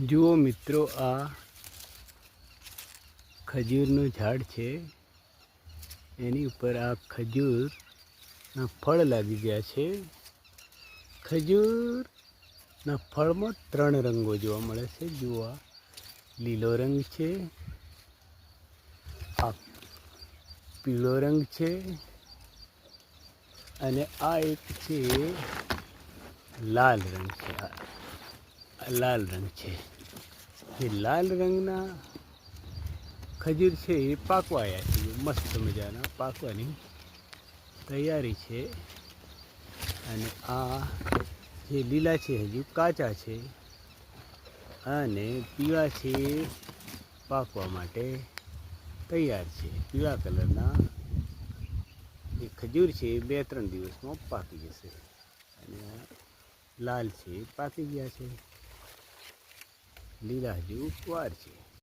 જુઓ મિત્રો, આ ખજૂરનું ઝાડ છે. એની ઉપર આ ખજૂરના ફળ લાગી ગયા છે. ખજૂરના ફળમાં 3 રંગો જોવા મળે છે. જુઓ, આ લીલો રંગ છે, આ પીળો રંગ છે અને આ એક છે લાલ રંગ છે. આ લાલ રંગ છે. એ લાલ રંગના ખજૂર છે એ પાકવા આવ્યા છે. મસ્ત મજાના પાકવાની તૈયારી છે. અને આ જે લીલા છે હજુ કાચા છે અને પીળા છે પાકવા માટે તૈયાર છે. પીળા કલરના એ ખજૂર છે એ 2-3 દિવસમાં પાકી જશે. અને લાલ છે પાકી ગયા છે, લીલા હજુ વાર છે.